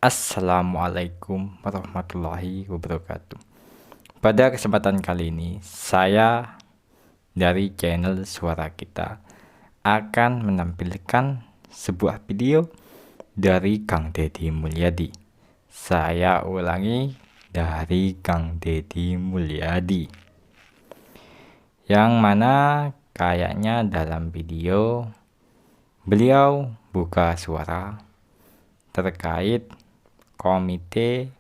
Assalamualaikum warahmatullahi wabarakatuh. Pada kesempatan kali ini, saya dari channel Suara Kita akan menampilkan sebuah video dari Kang Deddy Mulyadi. Saya ulangi, dari Kang Deddy Mulyadi. Yang mana kayaknya dalam video beliau buka suara terkait komite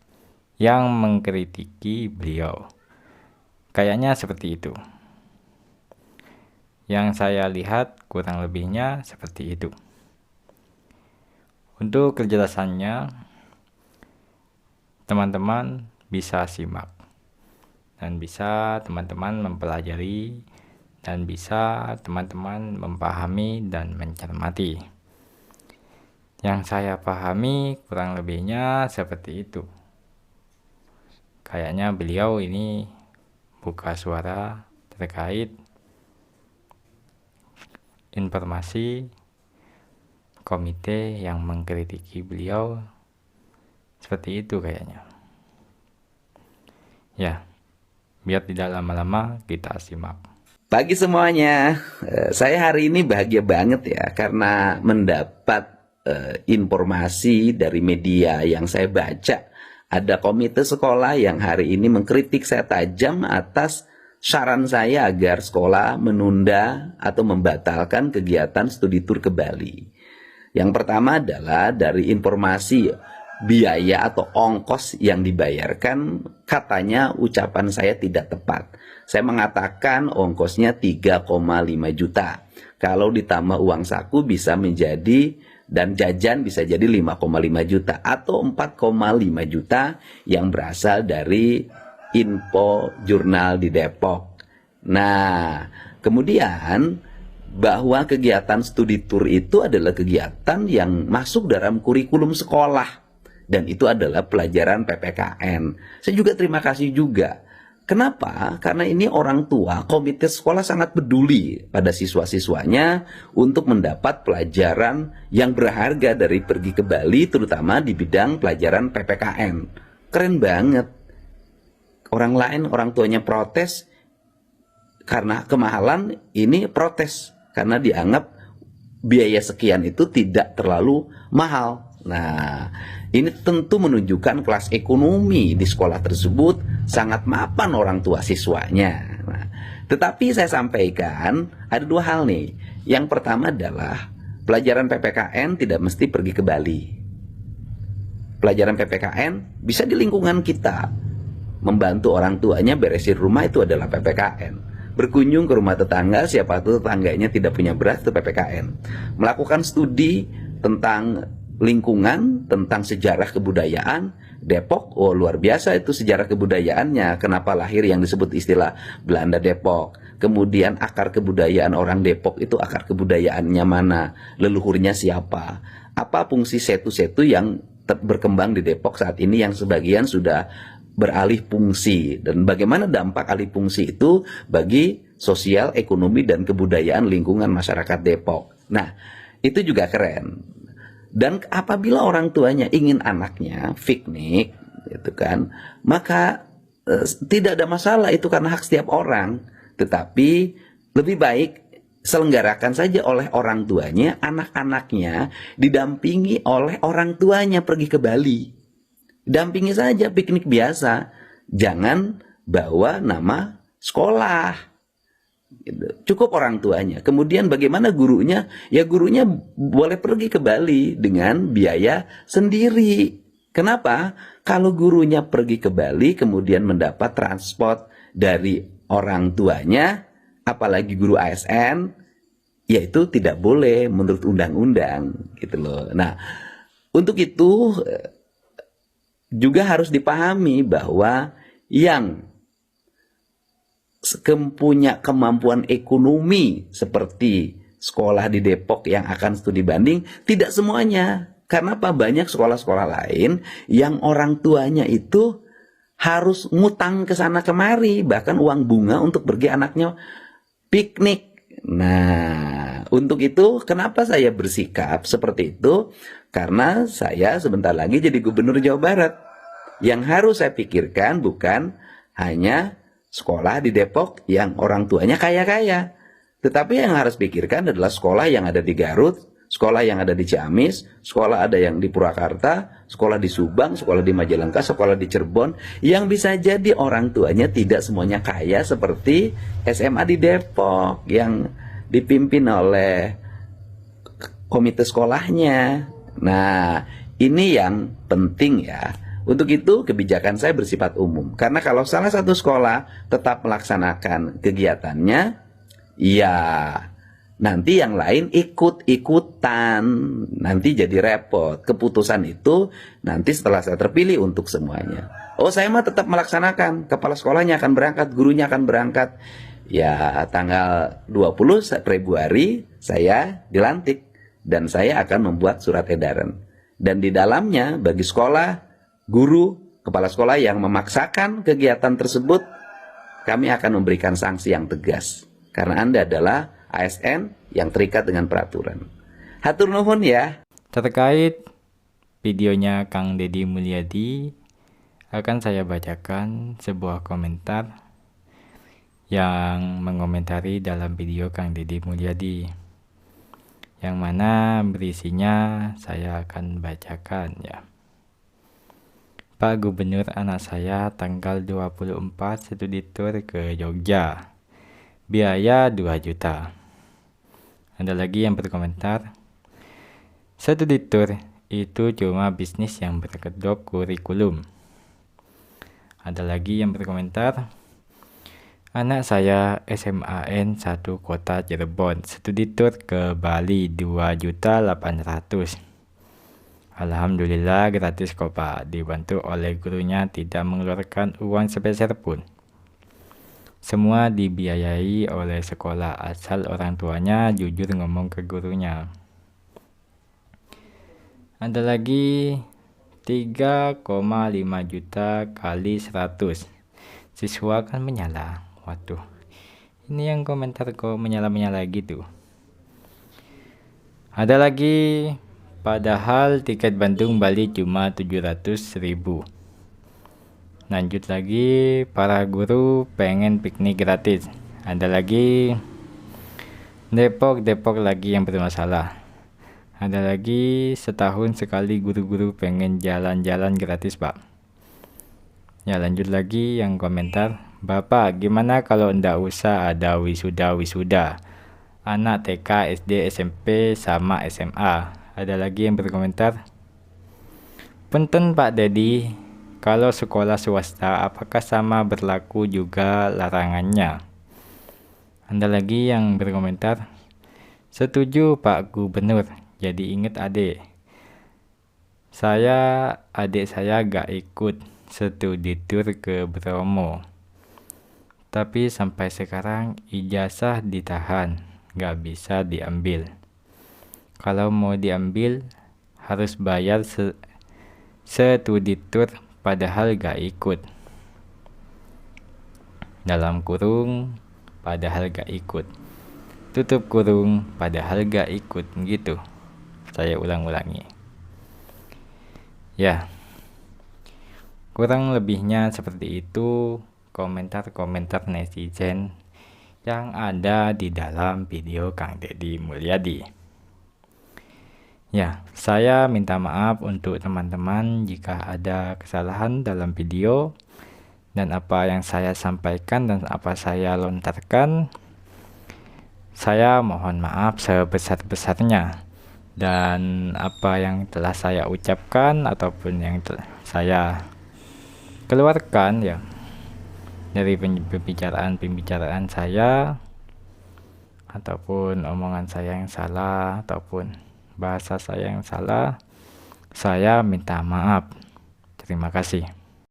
yang mengkritiki beliau. Kayaknya seperti itu. Yang saya lihat kurang lebihnya seperti itu. Untuk kejelasannya, teman-teman bisa simak dan bisa teman-teman mempelajari dan bisa teman-teman memahami dan mencermati. Yang saya pahami kurang lebihnya seperti itu. Kayaknya beliau ini buka suara terkait informasi komite yang mengkritiki beliau. Seperti itu kayaknya. Ya, biar tidak lama-lama kita simak. Pagi semuanya, saya hari ini bahagia banget ya karena mendapat informasi dari media yang saya baca. Ada komite sekolah yang hari ini mengkritik saya tajam atas saran saya agar sekolah menunda atau membatalkan kegiatan studi tur ke Bali. Yang pertama adalah dari informasi biaya atau ongkos yang dibayarkan, katanya ucapan saya tidak tepat. Saya mengatakan ongkosnya 3,5 juta. Kalau ditambah uang saku bisa menjadi, dan jajan bisa jadi 5,5 juta atau 4,5 juta yang berasal dari info jurnal di Depok. Nah, kemudian bahwa kegiatan studi tur itu adalah kegiatan yang masuk dalam kurikulum sekolah. Dan itu adalah pelajaran PPKN. Saya juga terima kasih juga. Kenapa? Karena ini orang tua, komite sekolah sangat peduli pada siswa-siswanya untuk mendapat pelajaran yang berharga dari pergi ke Bali, terutama di bidang pelajaran PPKN. Keren banget. Orang lain, orang tuanya protes karena kemahalan, ini protes karena dianggap biaya sekian itu tidak terlalu mahal. Nah, ini tentu menunjukkan kelas ekonomi di sekolah tersebut sangat mapan orang tua siswanya. Nah, tetapi saya sampaikan ada dua hal nih. Yang pertama adalah pelajaran PPKN tidak mesti pergi ke Bali. Pelajaran PPKN bisa di lingkungan kita. Membantu orang tuanya beresin rumah itu adalah PPKN. Berkunjung ke rumah tetangga, siapa tuh tetangganya tidak punya beras, itu PPKN. Melakukan studi tentang lingkungan, tentang sejarah kebudayaan Depok, oh luar biasa itu sejarah kebudayaannya. Kenapa lahir yang disebut istilah Belanda Depok. Kemudian akar kebudayaan orang Depok itu akar kebudayaannya mana, leluhurnya siapa, apa fungsi setu-setu yang berkembang di Depok saat ini yang sebagian sudah beralih fungsi, dan bagaimana dampak alih fungsi itu bagi sosial, ekonomi, dan kebudayaan lingkungan masyarakat Depok. Nah, itu juga keren. Dan apabila orang tuanya ingin anaknya piknik, gitu kan, maka tidak ada masalah, itu karena hak setiap orang. Tetapi lebih baik selenggarakan saja oleh orang tuanya, anak-anaknya didampingi oleh orang tuanya pergi ke Bali. Dampingi saja piknik biasa, jangan bawa nama sekolah. Cukup orang tuanya. Kemudian bagaimana gurunya? Ya gurunya boleh pergi ke Bali dengan biaya sendiri. Kenapa? Kalau gurunya pergi ke Bali kemudian mendapat transport dari orang tuanya, apalagi guru ASN, ya itu tidak boleh menurut undang-undang gitu loh. Nah, untuk itu juga harus dipahami bahwa yang punya kemampuan ekonomi seperti sekolah di Depok yang akan studi banding, tidak semuanya. Karena apa? Banyak sekolah-sekolah lain yang orang tuanya itu harus ngutang ke sana kemari, bahkan uang bunga untuk pergi anaknya piknik. Nah, Untuk itu, kenapa saya bersikap seperti itu? Karena saya sebentar lagi jadi gubernur Jawa Barat. Yang harus saya pikirkan bukan hanya sekolah di Depok yang orang tuanya kaya-kaya. Tetapi yang harus pikirkan adalah sekolah yang ada di Garut, sekolah yang ada di Ciamis, sekolah ada yang di Purwakarta, sekolah di Subang, sekolah di Majalengka, sekolah di Cirebon, yang bisa jadi orang tuanya tidak semuanya kaya seperti SMA di Depok yang dipimpin oleh komite sekolahnya. Nah, ini yang penting ya. Untuk itu kebijakan saya bersifat umum. Karena kalau salah satu sekolah tetap melaksanakan kegiatannya, ya nanti yang lain ikut-ikutan. Nanti jadi repot. Keputusan itu nanti setelah saya terpilih untuk semuanya. Oh, saya mah tetap melaksanakan. Kepala sekolahnya akan berangkat, gurunya akan berangkat. Ya, tanggal 20 Februari saya dilantik. Dan saya akan membuat surat edaran. Dan di dalamnya bagi sekolah, guru, kepala sekolah yang memaksakan kegiatan tersebut, kami akan memberikan sanksi yang tegas. Karena Anda adalah ASN yang terikat dengan peraturan. Hatur nuhun ya. Terkait videonya Kang Deddy Mulyadi, akan saya bacakan sebuah komentar yang mengomentari dalam video Kang Deddy Mulyadi, yang mana berisinya saya akan bacakan ya. Pak Gubernur, anak saya tanggal 24 studi tour ke Jogja. Biaya 2 juta. Ada lagi yang berkomentar, studi tour itu cuma bisnis yang berkedok kurikulum. Ada lagi yang berkomentar, anak saya SMAN 1 kota Cirebon, studi tour ke Bali 2.800.000. Alhamdulillah gratis kok Pak, dibantu oleh gurunya, tidak mengeluarkan uang sepeser pun. Semua dibiayai oleh sekolah, asal orang tuanya jujur ngomong ke gurunya. Ada lagi 3,5 juta kali 100. Siswa kan menyala. Waduh, ini yang komentar kok menyala-menyala gitu. Ada lagi, padahal tiket Bandung Bali cuma 700.000. Lanjut lagi, para guru pengen piknik gratis. Ada lagi, Depok lagi yang bermasalah. Ada lagi, setahun sekali guru-guru pengen jalan-jalan gratis Pak. Ya, lanjut lagi yang komentar, Bapak gimana kalau ndak usah ada wisuda-wisuda anak TK, SD, SMP, sama SMA. Ada lagi yang berkomentar, punten Pak Deddy, kalau sekolah swasta apakah sama berlaku juga larangannya? Ada lagi yang berkomentar, setuju Pak Gubernur, jadi inget adik saya gak ikut studi tour ke Bromo, tapi sampai sekarang ijazah ditahan, gak bisa diambil. Kalau mau diambil harus bayar studi tour padahal gak ikut. Dalam kurung padahal gak ikut. Tutup kurung padahal gak ikut, gitu. Saya ulang-ulangi. Ya, kurang lebihnya seperti itu komentar-komentar netizen yang ada di dalam video Kang Deddy Mulyadi. Ya, saya minta maaf untuk teman-teman jika ada kesalahan dalam video dan apa yang saya sampaikan dan apa saya lontarkan. Saya mohon maaf sebesar-besarnya, dan apa yang telah saya ucapkan ataupun yang telah saya keluarkan ya dari pembicaraan saya ataupun omongan saya yang salah ataupun bahasa saya yang salah, saya minta maaf. Terima kasih.